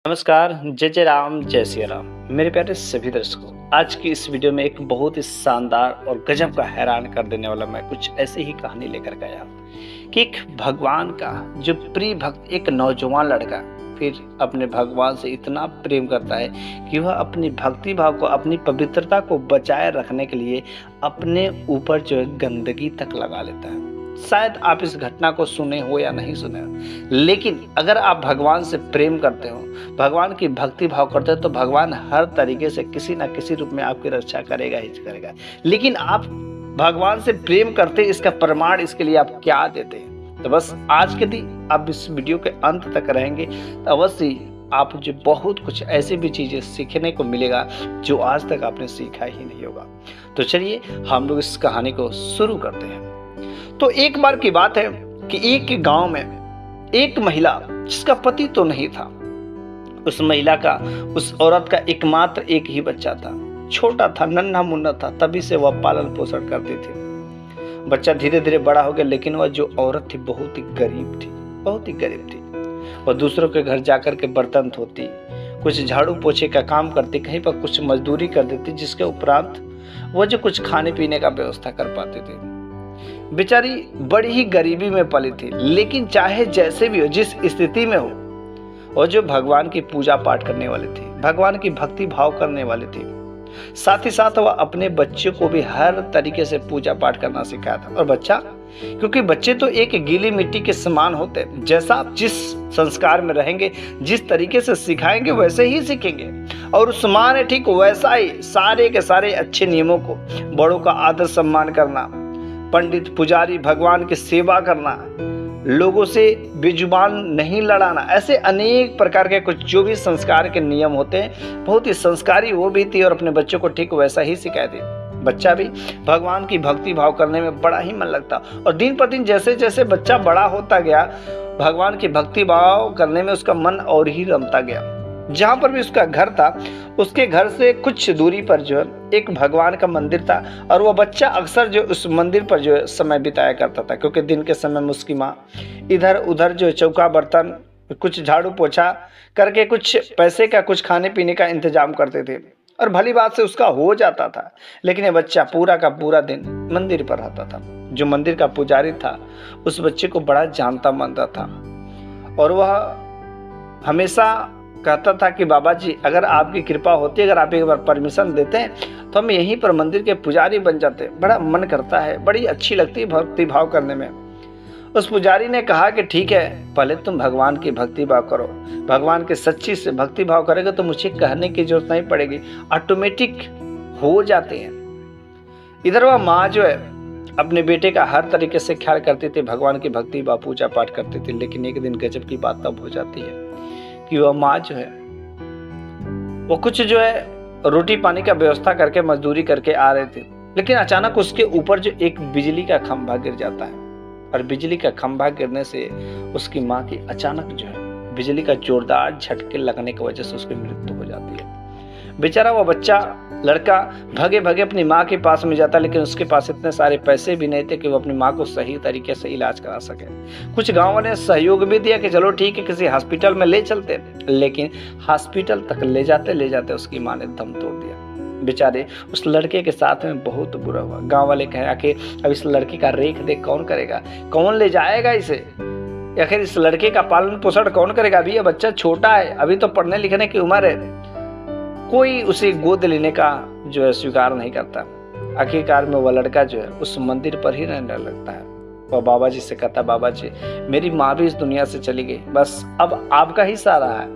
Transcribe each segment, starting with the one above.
नमस्कार, जय जय राम, जय सिया राम। मेरे प्यारे सभी दर्शकों, आज की इस वीडियो में एक बहुत ही शानदार और गजब का हैरान कर देने वाला मैं कुछ ऐसी ही कहानी लेकर के आया कि एक भगवान का जो प्रिय भक्त एक नौजवान लड़का फिर अपने भगवान से इतना प्रेम करता है कि वह अपनी भक्ति भाव को, अपनी पवित्रता को बचाए रखने के लिए अपने ऊपर जो है गंदगी तक लगा लेता है। शायद आप इस घटना को सुने हो या नहीं सुने हो, लेकिन अगर आप भगवान से प्रेम करते हो, भगवान की भक्ति भाव करते हो, तो भगवान हर तरीके से किसी ना किसी रूप में आपकी रक्षा करेगा ही करेगा। लेकिन आप भगवान से प्रेम करते, इसका प्रमाण इसके लिए आप क्या देते हैं? तो बस आज के दिन आप इस वीडियो के अंत तक रहेंगे तो अवश्य आप जो बहुत कुछ ऐसी भी चीजें सीखने को मिलेगा जो आज तक आपने सीखा ही नहीं होगा। तो चलिए हम लोग इस कहानी को शुरू करते हैं। तो एक बार की बात है कि एक गांव में एक महिला जिसका पति तो नहीं था, उस महिला का, उस औरत का एकमात्र एक ही बच्चा था। छोटा था, नन्हा मुन्ना था, तभी से वह पालन पोषण करती थी। बच्चा धीरे धीरे बड़ा हो गया, लेकिन वह जो औरत थी बहुत ही गरीब थी, बहुत ही गरीब थी। वह दूसरों के घर जाकर के बर्तन धोती, कुछ झाड़ू पोछे का काम करती, कहीं पर कुछ मजदूरी कर देती, जिसके उपरांत वह जो कुछ खाने पीने का व्यवस्था कर पाती थी। बेचारी बड़ी ही गरीबी में पली थी, लेकिन चाहे जैसे भी हो, जिस स्थिति में हो, और जो भगवान की पूजा पाठ करने वाली थी, भगवान की भक्ति भाव करने वाली थी। साथ ही साथ वह अपने बच्चे को भी हर तरीके से पूजा पाठ करना सिखाया था। और बच्चा, क्योंकि बच्चे तो एक गीली मिट्टी के समान होते हैं, जैसा आप जिस संस्कार में रहेंगे, जिस तरीके से सिखाएंगे वैसे ही सीखेंगे। और उस माँ ने ठीक वैसा ही सारे के सारे अच्छे नियमों को, बड़ों का आदर सम्मान करना, पंडित पुजारी भगवान की सेवा करना, लोगों से बेजुबान नहीं लड़ाना, ऐसे अनेक प्रकार के कुछ जो भी संस्कार के नियम होते हैं, बहुत ही संस्कारी वो भी थी और अपने बच्चों को ठीक वैसा ही सिखाती। बच्चा भी भगवान की भक्ति भाव करने में बड़ा ही मन लगता, और दिन पर दिन जैसे जैसे बच्चा बड़ा होता गया, भगवान की भक्ति भाव करने में उसका मन और ही रमता गया। जहाँ पर भी उसका घर था, उसके घर से कुछ दूरी पर जो है एक भगवान का मंदिर था, और वह बच्चा अक्सर जो उस मंदिर पर जो है समय बिताया करता था, क्योंकि दिन के समय में उसकी माँ इधर उधर जो चौका बर्तन, कुछ झाड़ू पोछा करके कुछ पैसे का, कुछ खाने पीने का इंतजाम करते थे, और भली बात से उसका हो जाता था। लेकिन ये बच्चा पूरा का पूरा दिन मंदिर पर रहता था। जो मंदिर का पुजारी था, उस बच्चे को बड़ा जानता मानता था, और वह हमेशा कहता था कि बाबा जी, अगर आपकी कृपा होती, अगर आप एक बार परमिशन देते हैं तो हम यहीं पर मंदिर के पुजारी बन जाते, बड़ा मन करता है, बड़ी अच्छी लगती है भक्ति भाव करने में। उस पुजारी ने कहा कि ठीक है, पहले तुम भगवान की भक्ति भाव करो, भगवान के सच्ची से भक्ति भाव करेगा तो मुझे कहने की जरूरत नहीं पड़ेगी, ऑटोमेटिक हो जाते हैं। इधर वह माँ जो है अपने बेटे का हर तरीके से ख्याल करती थी, भगवान की भक्ति भाव पूजा पाठ करती थी। लेकिन एक दिन गजब की बात तब हो जाती है कि वह माँ जो है वो कुछ जो है रोटी पानी का व्यवस्था करके मजदूरी करके आ रहे थे, लेकिन अचानक उसके ऊपर जो एक बिजली का खंभा गिर जाता है, और बिजली का खंभा गिरने से उसकी माँ की अचानक जो है बिजली का जोरदार झटके लगने की वजह से उसकी मृत्यु हो जाती है। बेचारा वो बच्चा लड़का भगे भगे अपनी माँ के पास में जाता, लेकिन उसके पास इतने सारे पैसे भी नहीं थे कि वो अपनी माँ को सही तरीके से इलाज करा सके। कुछ गाँव वालों ने सहयोग भी दिया कि चलो ठीक है, किसी हॉस्पिटल में ले चलते, लेकिन हॉस्पिटल तक ले जाते उसकी माँ ने दम तोड़ दिया। बेचारे उस लड़के के साथ में बहुत बुरा हुआ। गाँव वाले कहे आखिर अब इस लड़की का रेख देख कौन करेगा, कौन ले जाएगा इसे, आखिर इस लड़के का पालन पोषण कौन करेगा? अभी ये बच्चा छोटा है, अभी तो पढ़ने लिखने की उम्र है, कोई उसे गोद लेने का जो है स्वीकार नहीं करता। आखिरकार में वह लड़का जो है उस मंदिर पर ही रहने लगता है। वह बाबा जी से कहता, बाबा जी, मेरी माँ भी इस दुनिया से चली गई, बस अब आपका ही सहारा है।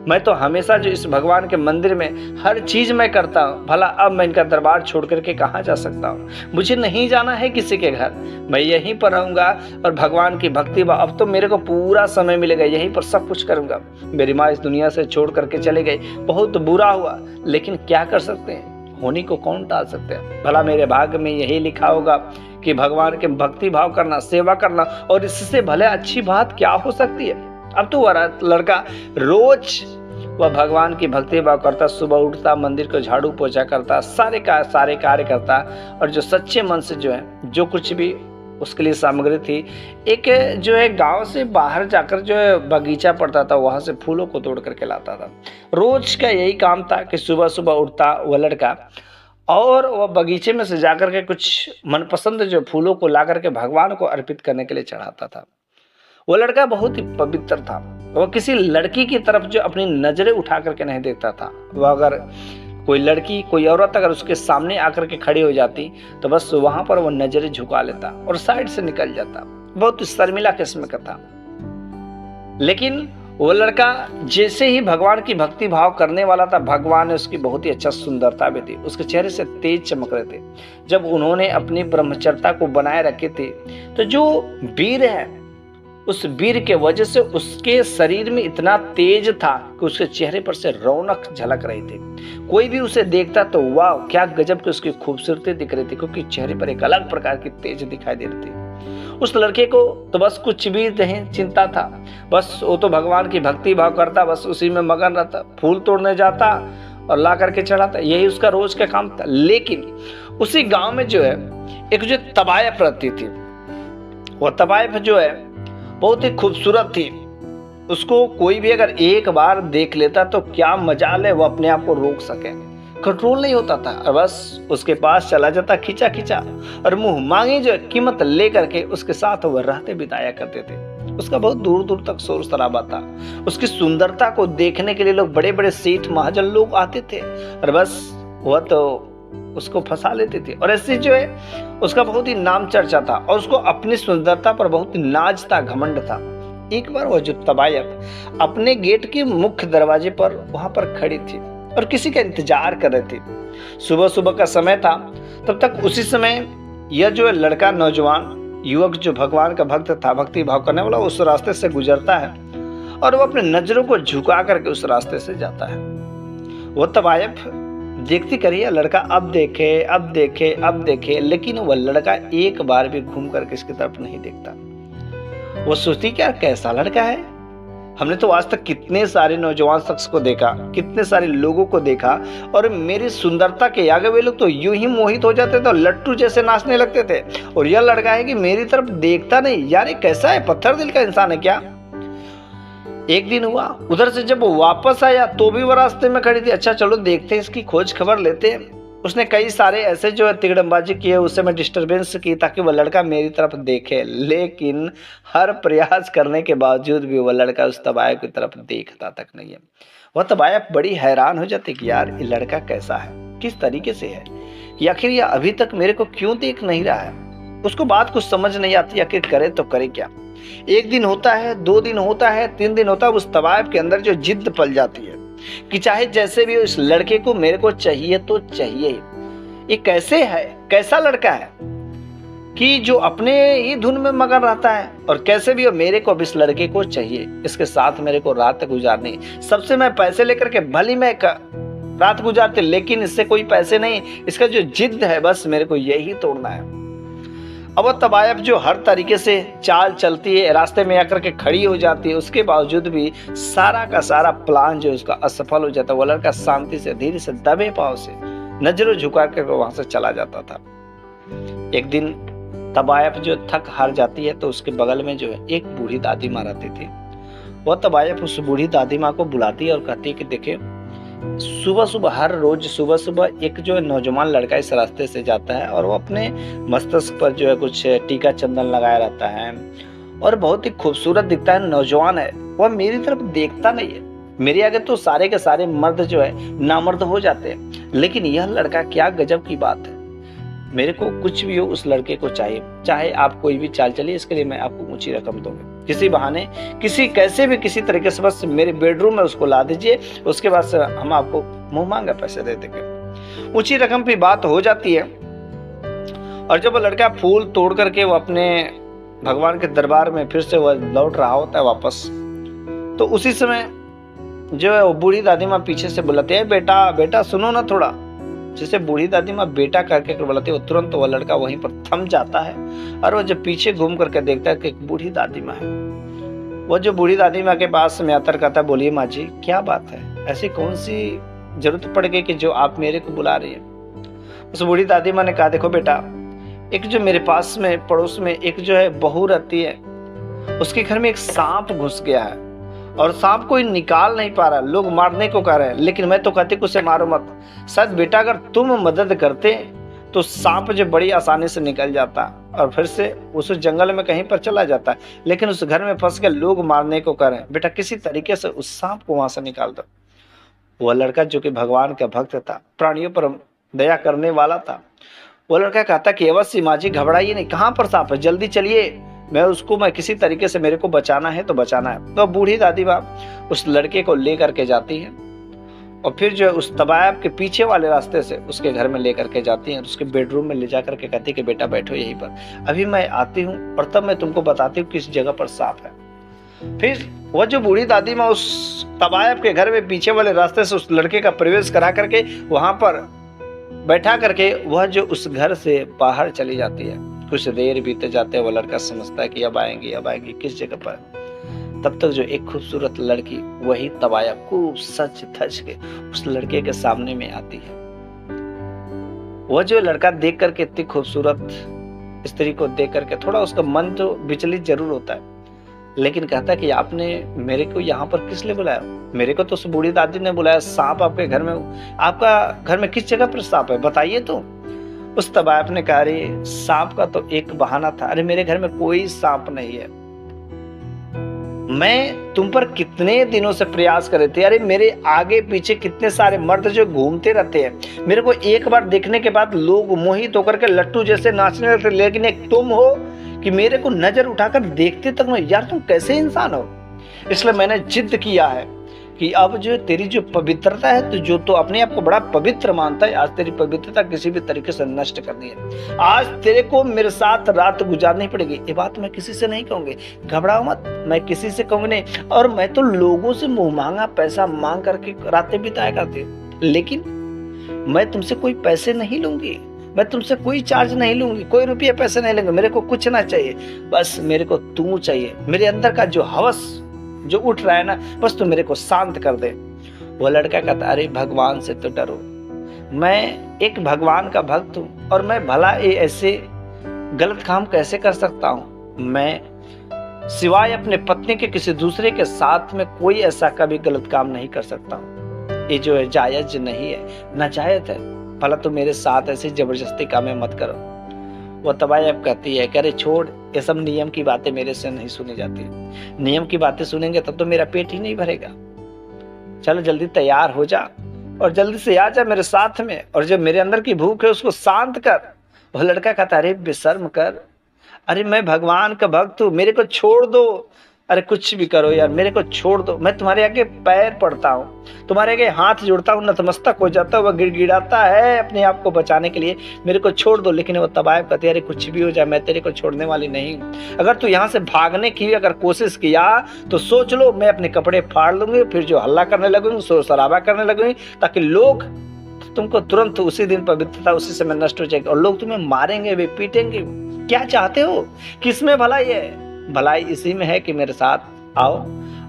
मैं तो हमेशा जो इस भगवान के मंदिर में हर चीज मैं करता हूँ, भला अब मैं इनका दरबार छोड़ करके कहाँ जा सकता हूँ? मुझे नहीं जाना है किसी के घर, मैं यहीं पर रहूंगा और भगवान की भक्ति, अब तो मेरे को पूरा समय मिलेगा, यहीं पर सब कुछ करूंगा। मेरी माँ इस दुनिया से छोड़ करके चले गई, बहुत बुरा हुआ, लेकिन क्या कर सकते हैं, होने को कौन टाल सकते हैं? भला मेरे भाग्य में यही लिखा होगा कि भगवान के भक्ति भाव करना, सेवा करना, और इससे भले अच्छी बात क्या हो सकती है? अब तो वह लड़का रोज वह भगवान की भक्ति भाव करता, सुबह उठता, मंदिर को झाड़ू पोछा करता, सारे कार्य करता, और जो सच्चे मन से जो है जो कुछ भी उसके लिए सामग्री थी। एक जो है गांव से बाहर जाकर जो है बगीचा पड़ता था, वहां से फूलों को तोड़ करके लाता था। रोज का यही काम था कि सुबह सुबह उठता वह लड़का और वह बगीचे में से जाकर के कुछ मनपसंद जो फूलों को ला करके भगवान को अर्पित करने के लिए चढ़ाता था। वह लड़का बहुत ही पवित्र था। वह किसी लड़की की तरफ जो अपनी नजरें उठा करके नहीं देखता था। वह अगर कोई लड़की, कोई औरत अगर उसके सामने आकर के खड़ी हो जाती तो बस वहां पर वह नजरें झुका लेता और साइड से निकल जाता। बहुत शर्मिला किस्म का था। लेकिन वो लड़का जैसे ही भगवान की भक्ति भाव करने वाला था, भगवान ने उसकी बहुत ही अच्छा सुंदरता भी दी। उसके चेहरे से तेज चमक रहे थे। जब उन्होंने अपनी ब्रह्मचर्यता को बनाए रखे थे तो जो वीर है, उस वीर के वजह से उसके शरीर में इतना तेज था कि उसके चेहरे पर से रौनक झलक रही थी। कोई भी उसे देखता तो वाह, क्या गजब की उसकी खूबसूरती दिख रही थी, क्योंकि चेहरे पर एक अलग प्रकार की तेज दिखाई दे रही थी। उस लड़के को तो बस कुछ भी नहीं चिंता था, बस वो तो भगवान की भक्ति भाव करता, बस उसी में मगन रहता। फूल तोड़ने जाता और ला करके चढ़ाता, यही उसका रोज का काम था। लेकिन उसी गांव में जो है एक जो तबायफ रहती थी, वो तबायफ जो है बहुत ही खूबसूरत थी। उसको कोई भी अगर एक बार देख लेता तो क्या मजाल है वो अपने आप को रोक सके, कंट्रोल नहीं होता था। और बस उसके पास चला जाता खींचा खींचा और मुंह मांगी जो कीमत ले करके उसके साथ वह रहते बिताया करते थे। उसका बहुत दूर दूर तक शोर शराबा था। उसकी सुंदरता को देखने के लिए लोग, बड़े बड़े सेठ महाजन लोग आते थे और बस वह तो उसको फंसा लेते थे। और ऐसे जो है उसका बहुत ही नाम चर्चा था और उसको अपनी सुंदरता पर बहुत ही नाज था, घमंड था। एक बार वह जो तबायफ अपने गेट के मुख्य दरवाजे पर वहां पर खड़ी थी और किसी का इंतजार कर रही थी। सुबह सुबह का समय था। तब तक उसी समय यह जो है लड़का, नौजवान युवक जो भगवान का भक्त था, भक्ति भाव करने वाला, उस रास्ते से गुजरता है और वह अपने नजरों को झुका करके उस रास्ते से जाता है। वह तबायफ देखती करिए, लड़का अब देखे अब देखे अब देखे, लेकिन वह लड़का एक बार भी घूम करके इसकी तरफ नहीं देखता। वो सोचती क्या कैसा लड़का है। हमने तो आज तक कितने सारे नौजवान शख्स को देखा, कितने सारे लोगों को देखा और मेरी सुंदरता के आगे वे लोग तो यूं ही मोहित हो जाते थे और लट्टू जैसे नाचने लगते थे। और यह लड़का है कि मेरी तरफ देखता नहीं। यार ये कैसा है, पत्थर दिल का इंसान है क्या। एक दिन हुआ, उधर से जब वो वापस आया तो भी वो रास्ते में खड़ी थी। अच्छा चलो देखते हैं, इसकी खोज खबर लेते हैं। उसने कई सारे ऐसे जो है तिगड़मबाजी किए, उससे मैं डिस्टरबेंस की ताकि वह लड़का मेरी तरफ देखे। लेकिन हर प्रयास करने के बावजूद भी वह लड़का उस तबायफ की तरफ देखता तक नहीं है। वह तबायफ बड़ी हैरान हो जाती कि यार ये लड़का कैसा है, किस तरीके से है, कि आखिर यह अभी तक मेरे को क्यों देख नहीं रहा है। उसको बात कुछ समझ नहीं आती, आखिर करे तो करे क्या। एक दिन होता है, 2 दिन होता है, 3 दिन होता है। उस तबायफ के अंदर जो जिद्द पल जाती है कि चाहे जैसे भी इस लड़के को मेरे को चाहिए तो चाहिए ही। ये कैसे है, कैसा लड़का है कि जो अपने ही धुन में मगन रहता है, और कैसे भी हो मेरे को अब इस लड़के को चाहिए, इसके साथ मेरे को रात गुजारनी। सबसे मैं पैसे लेकर के भली मैं रात गुजारते, लेकिन इससे कोई पैसे नहीं। इसका जो जिद्द है बस मेरे को यही तोड़ना है। अब वो तबायफ जो हर तरीके से चाल चलती है, रास्ते में आकर के खड़ी हो जाती है, उसके बावजूद भी सारा का सारा प्लान जो उसका असफल हो जाता है। वो लड़का शांति से, धीरे से, दबे पांव से, नजरों झुका कर वहां से चला जाता था। एक दिन तबायफ जो थक हार जाती है तो उसके बगल में जो है एक बूढ़ी दादी माँ रहती थी। वह तबायफ उस बूढ़ी दादी माँ को बुलाती है और कहती है कि देखे, सुबह सुबह, हर रोज सुबह सुबह एक जो नौजवान लड़का इस रास्ते से जाता है और वो अपने मस्तक पर जो है कुछ टीका चंदन लगाया रहता है और बहुत ही खूबसूरत दिखता है, नौजवान है। वह मेरी तरफ देखता नहीं है। मेरे आगे तो सारे के सारे मर्द जो है नामर्द हो जाते हैं, लेकिन यह लड़का, क्या गजब की बात है। मेरे को कुछ भी हो उस लड़के को चाहिए, चाहे आप कोई भी चाल चलिए, इसके लिए मैं आपको ऊंची रकम दूंगा। किसी बहाने, किसी कैसे भी, किसी तरीके से बस मेरे बेडरूम में उसको ला दीजिए, उसके बाद से हम आपको मुंह मांगा पैसे दे देंगे। ऊंची रकम की बात हो जाती है। और जब वो लड़का फूल तोड़ करके वो अपने भगवान के दरबार में फिर से वह लौट रहा होता है वापस, तो उसी समय जो है वो बूढ़ी दादी माँ पीछे से बुलाती है, बेटा बेटा सुनो ना थोड़ा। जिसे बूढ़ी दादी माँ बेटा करके बुलाती है, तुरंत वह लड़का वहीं पर थम जाता है और वह जब पीछे घूम करके देखता है कि एक बूढ़ी दादी माँ है। वह जो बूढ़ी दादी माँ के पास में आकर कहता है, बोलिए माँ जी क्या बात है, ऐसी कौन सी जरूरत पड़ गई कि जो आप मेरे को बुला रही है। उस बूढ़ी दादी माँ ने कहा, देखो बेटा, एक जो मेरे पास में पड़ोस में एक जो है बहू रहती है, उसके घर में एक सांप घुस गया है और सांप कोई निकाल नहीं पा रहा। लोग मारने को कह रहे हैं, लेकिन मैं तो कहती कि उसे मारो मत। शायद बेटा अगर तुम मदद करते तो सांप जो बड़ी आसानी से निकल जाता और फिर से उस जंगल में कहीं पर चला जाता, लेकिन उस घर में फंस के लोग मारने को कह रहे हैं। बेटा किसी तरीके से उस सांप को वहां से निकाल दो। वह लड़का जो कि भगवान का भक्त था, प्राणियों पर दया करने वाला था, वो लड़का कहता कि अवश्य माँ जी घबराइए नहीं, कहाँ पर सांप है, जल्दी चलिए, मैं किसी तरीके से मेरे को बचाना है तो बचाना है। तो बूढ़ी दादी बाप उस लड़के को ले करके जाती है और फिर जो है उस तबायब के पीछे वाले रास्ते से उसके घर में ले करके जाती हैं, उसके बेडरूम में ले जा करके कहती है कि बेटा बैठो यहीं पर, अभी मैं आती हूँ और तब मैं तुमको बताती हूँ किस जगह पर सांप है। फिर वह जो बूढ़ी दादी माँ उस तबायब के घर में पीछे वाले रास्ते से उस लड़के का प्रवेश करा करके वहां पर बैठा करके वह जो उस घर से बाहर चली जाती है। कुछ देर बीते जाते वह लड़का समझता है कि अब आएंगी किस जगह पर। तब तक जो एक खूबसूरत लड़की वही तबायब खूब सच धज के उस लड़के के सामने में आती है। वह जो लड़का देख करके इतनी खूबसूरत स्त्री को देख करके थोड़ा उसका मन तो विचलित जरूर होता है, लेकिन कहता कि आपने मेरे को यहाँ पर किस लिए बुलाया? मेरे को तो उस बूढ़ी दादी ने बुलाया, सांप आपके घर में, आपका घर में किस जगह पर सांप है, बताइए तो। उस तबायब ने कहा अरे सांप का तो एक बहाना था, अरे मेरे घर में कोई सांप नहीं है, मैं तुम पर कितने दिनों से प्रयास कर रहे थे, अरे मेरे आगे पीछे कितने सारे मर्द जो घूमते रहते हैं, मेरे को एक बार देखने के बाद लोग मोहित होकर के लट्टू जैसे नाचने लगते, लेकिन एक तुम हो कि मेरे को नजर उठाकर देखते तक नहीं, यार तुम कैसे इंसान हो। इसलिए मैंने जिद किया है कि अब जो तेरी जो पवित्रता है, तो जो तो अपने आप को बड़ा पवित्र मानता है, आज तेरी पवित्रता किसी भी तरीके से नष्ट करनी है। आज तेरे को मेरे साथ रात गुजारनी पड़ेगी। ये बात मैं किसी से नहीं कहूंगी, घबराओ मत, मैं किसी से कहूंगी नहीं। और मैं तो लोगों से मुंह मांगा पैसा मांग करके रातें बिताया करती, लेकिन मैं तुमसे कोई पैसे नहीं लूंगी, मैं तुमसे कोई चार्ज नहीं लूंगी, कोई रुपये पैसे नहीं लेंगे। मेरे को कुछ ना चाहिए, बस मेरे को तू चाहिए। मेरे अंदर का जो हवस जो उठ रहा है ना, बस तू मेरे को शांत कर दे। वो लड़का कहता अरे भगवान से तो डरो, मैं एक भगवान का भक्त हूँ और मैं भला ये ऐसे गलत काम कैसे कर सकता हूँ। मैं सिवाय अपने पत्नी के किसी दूसरे के साथ में कोई ऐसा कभी गलत काम नहीं कर सकता हूँ। ये जो है जायज नहीं है, नाजायज है। भला तो मेरे साथ ऐसी जबरदस्ती कामें मत करो। वो तबायब कहती है कि अरे छोड़, ये सब नियम की बातें मेरे से नहीं सुनी जाती, नियम की बातें सुनेंगे तब तो मेरा पेट ही नहीं भरेगा। चलो जल्दी तैयार हो जा और जल्दी से आ जा मेरे साथ में, और जब मेरे अंदर की भूख है उसको शांत कर। वो लड़का कहता अरे बेशर्म कर, अरे मैं भगवान का भक्त हूँ, मेरे को छोड़ दो, अरे कुछ भी करो यार, मेरे को छोड़ दो, मैं तुम्हारे आगे पैर पड़ता हूँ, तुम्हारे आगे हाथ जोड़ता हूँ, नतमस्तक हो जाता हूँ। वह गिड़गिड़ाता है अपने आप को बचाने के लिए, मेरे को छोड़ दो। लेकिन वो तबायब कहती है अरे कुछ भी हो जाए मैं तेरे को छोड़ने वाली नहीं हूँ। अगर तू यहाँ से भागने की अगर कोशिश किया तो सोच लो मैं अपने कपड़े फाड़ लूंगी, फिर जो हल्ला करने लगूंगी, शोर शराबा करने लगूंगी, ताकि लोग तुमको तुरंत उसी दिन पवित्रता उसी समय नष्ट हो जाएगी और लोग तुम्हें मारेंगे भी, पीटेंगे। क्या चाहते हो, किसमें भलाई है? भलाई इसी में है कि मेरे साथ आओ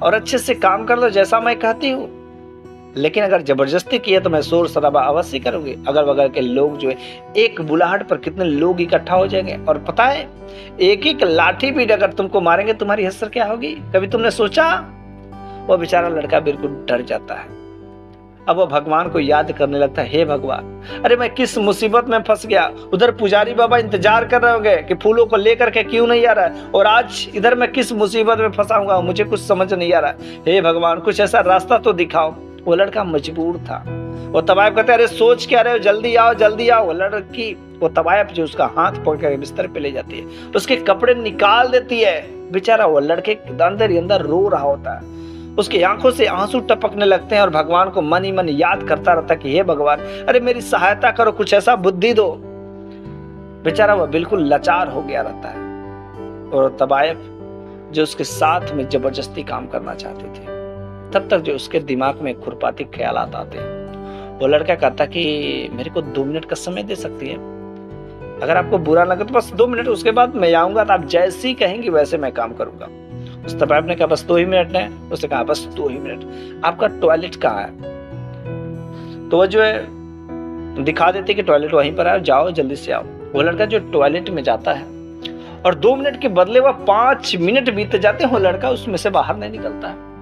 और अच्छे से काम कर लो जैसा मैं कहती हूँ। लेकिन अगर जबरदस्ती किया तो मैं शोर शराबा अवश्य करूंगी। अगल बगल के लोग जो है, एक बुलाहट पर कितने लोग इकट्ठा हो जाएंगे, और पता है एक एक लाठी भी अगर तुमको मारेंगे तुम्हारी हसर क्या होगी, कभी तुमने सोचा? वो बेचारा लड़का बिल्कुल डर जाता है। अब वो भगवान को याद करने लगता है, हे भगवान, अरे मैं किस मुसीबत में फंस गया। उधर पुजारी बाबा इंतजार कर रहे होंगे कि फूलों को लेकर के क्यों नहीं आ रहा है, और आज इधर मैं किस मुसीबत में फंसा हूँ, मुझे कुछ समझ नहीं आ रहा है। हे भगवान कुछ ऐसा रास्ता तो दिखाओ। वो लड़का मजबूर था। वो तबायब कहते अरे सोच क्या रहे हो, जल्दी आओ जल्दी आओ। वो लड़की, वो तबायब जो उसका हाथ पकड़ कर बिस्तर पे ले जाती है, उसके कपड़े निकाल देती है। बेचारा वो लड़के अंदर ही अंदर रो रहा होता है, उसकी आंखों से आंसू टपकने लगते हैं और भगवान को मन ही मन याद करता रहता कि हे भगवान, अरे मेरी सहायता करो, कुछ ऐसा बुद्धि दो। बेचारा वह बिल्कुल लाचार हो गया रहता है। और तबायब जो उसके साथ में जबरदस्ती काम करना चाहते थे, तब तक जो उसके दिमाग में खुरपाती ख्यालात आते हैं। वो लड़का कहता कि मेरे को 2 मिनट का समय दे सकती है, अगर आपको बुरा लगे तो बस 2 मिनट, उसके बाद मैं आऊंगा तो आप जैसी कहेंगी वैसे मैं काम करूंगा। उस तबायब ने कहा बस 2 ही मिनट है। उसने कहा बस 2 ही मिनट। आपका टॉयलेट कहाँ है? तो वह जो है दिखा देती कि टॉयलेट वहीं पर है, जाओ जल्दी से आओ। वो लड़का जो टॉयलेट में जाता है और 2 मिनट के बदले वह 5 मिनट बीत जाते हैं, वो लड़का उसमें से बाहर नहीं निकलता है।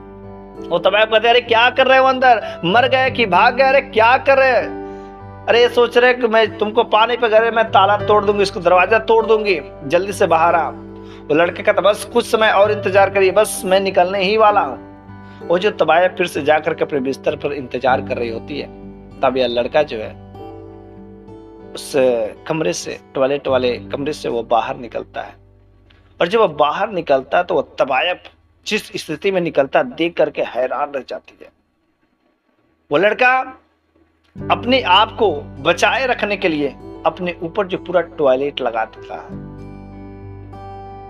वो तबायब कहते अरे क्या कर रहे हो अंदर, मर गए कि भाग गए, अरे क्या कर रहे हैं, अरे सोच रहे कि मैं तुमको पानी पे गए, मैं ताला तोड़ दूंगी, इसको दरवाजा तोड़ दूंगी, जल्दी से बाहर आ। वो लड़के कहता बस कुछ समय और इंतजार करिए, बस मैं निकलने ही वाला हूँ। वो जो तबायब फिर से जाकर के अपने बिस्तर पर इंतजार कर रही होती है, तब यह लड़का जो है उस कमरे से, टॉयलेट वाले कमरे से वो बाहर निकलता है। और जब वो बाहर निकलता है तो वो तबायब जिस स्थिति में निकलता देख करके हैरान रह जाती है। वो लड़का अपने आप को बचाए रखने के लिए अपने ऊपर जो पूरा टॉयलेट लगा देता है,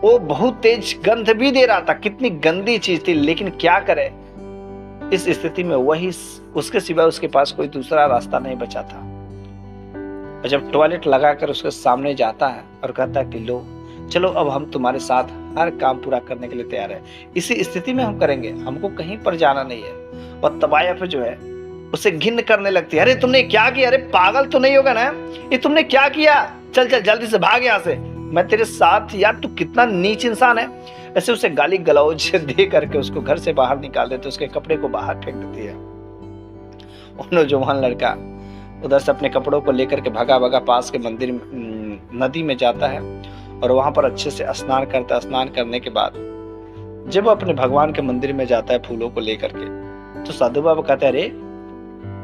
वो बहुत तेज गंध भी दे रहा था, कितनी गंदी चीज थी, लेकिन क्या करे, इस स्थिति में वही उसके सिवा उसके पास कोई दूसरा रास्ता नहीं बचा था। और जब टॉयलेट लगाकर उसके सामने जाता है और कहता है कि लो चलो अब हम तुम्हारे साथ हर काम पूरा करने के लिए तैयार है, इसी स्थिति में हम करेंगे, हमको कहीं पर जाना नहीं है। और तबायब जो है उसे घिन करने लगती है, अरे तुमने क्या किया, अरे पागल तो नहीं होगा ना, ये तुमने क्या किया, चल चल जल्दी से भाग यहाँ से, मैं तेरे साथ, यार तू कितना नीच इंसान है। ऐसे उसे गाली गलौज दे करके उसको घर से बाहर निकाल देते, उसके कपड़े को बाहर फेंक देती है। वो नौजवान लड़का उधर से अपने कपड़ों को लेकर के भगा भगा पास के मंदिर नदी में जाता है और वहां पर अच्छे से स्नान करता है। स्नान करने के बाद जब वो अपने भगवान के मंदिर में जाता है फूलों को लेकर के, तो साधु बाबा कहते हैं अरे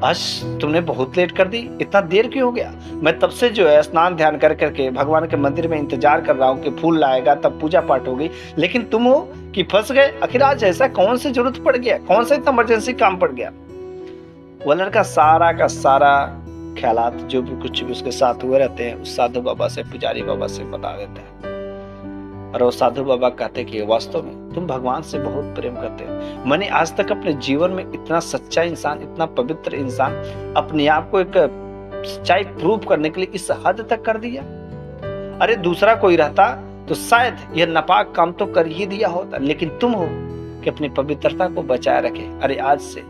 आज तुमने बहुत लेट कर दी, इतना देर क्यों हो गया, मैं तब से जो है स्नान ध्यान कर करके भगवान के मंदिर में इंतजार कर रहा हूँ कि फूल लाएगा तब पूजा पाठ होगी, लेकिन तुम हो कि फंस गए, आखिर आज ऐसा कौन सी जरूरत पड़ गया, कौन सा इतना इमरजेंसी काम पड़ गया। वो लड़का सारा का सारा ख्यालात जो भी कुछ भी उसके साथ हुए रहते हैं उस साधु बाबा से, पुजारी बाबा से बता देते हैं। और वो साधु बाबा कहते कि वास्तव में तुम भगवान से बहुत प्रेम करते हो, मैंने आज तक अपने जीवन में इतना सच्चा इंसान, इतना पवित्र इंसान अपने आप को एक सच्चाई प्रूव करने के लिए इस हद तक कर दिया। अरे दूसरा कोई रहता तो शायद यह नापाक काम तो कर ही दिया होता, लेकिन तुम हो कि अपनी पवित्रता को बचाए रखे। अरे आज से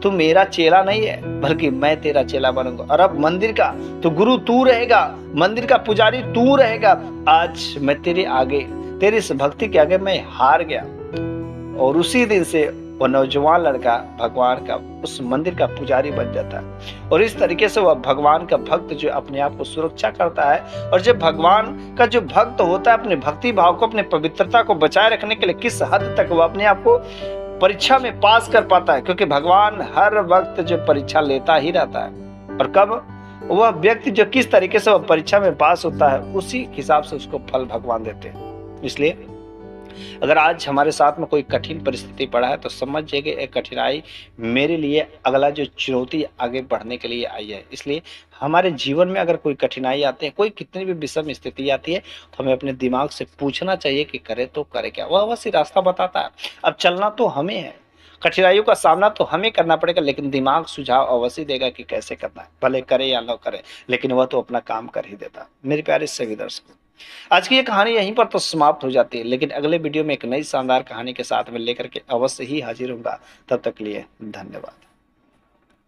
तू मेरा चेला नहीं है बल्कि मैं तेरा चेला बनूंगा, और अब मंदिर का तो गुरु तू रहेगा, मंदिर का पुजारी तू रहेगा। आज मैं तेरे आगे, तेरी इस भक्ति के आगे मैं हार गया। और उसी दिन से वो नौजवान लड़का भगवान का उस मंदिर का पुजारी बन जाता है। और इस तरीके से वह भगवान का भक्त जो अपने आप को सुरक्षा करता है। और जब भगवान का जो भक्त होता है अपने भक्ति भाव को, अपने पवित्रता को बचाए रखने के लिए किस हद तक वह अपने आप को परीक्षा में पास कर पाता है, क्योंकि भगवान हर वक्त जो परीक्षा लेता ही रहता है। और कब वह व्यक्ति जो किस तरीके से वह परीक्षा में पास होता है उसी हिसाब से उसको फल भगवान देते हैं। इसलिए अगर आज हमारे साथ में कोई कठिन परिस्थिति पड़ा है तो समझिए कि एक कठिनाई मेरे लिए अगला जो चुनौती आगे बढ़ने के लिए आई है। इसलिए हमारे जीवन में अगर कोई कठिनाई आती है, कोई कितनी भी विषम स्थिति आती है, तो हमें अपने दिमाग से पूछना चाहिए कि करे तो करे क्या। वह अवश्य रास्ता बताता है, अब चलना तो हमें है, कठिनाइयों का सामना तो हमें करना पड़ेगा, लेकिन दिमाग सुझाव अवश्य देगा कि कैसे करना है, भले करे या न करे, लेकिन वह तो अपना काम कर ही देता। मेरे प्यारे सभी दर्शकों, आज की ये कहानी यहीं पर तो समाप्त हो जाती है, लेकिन अगले वीडियो में एक नई शानदार कहानी के साथ में लेकर के अवश्य ही हाजिर होगा। तब तक के लिए धन्यवाद।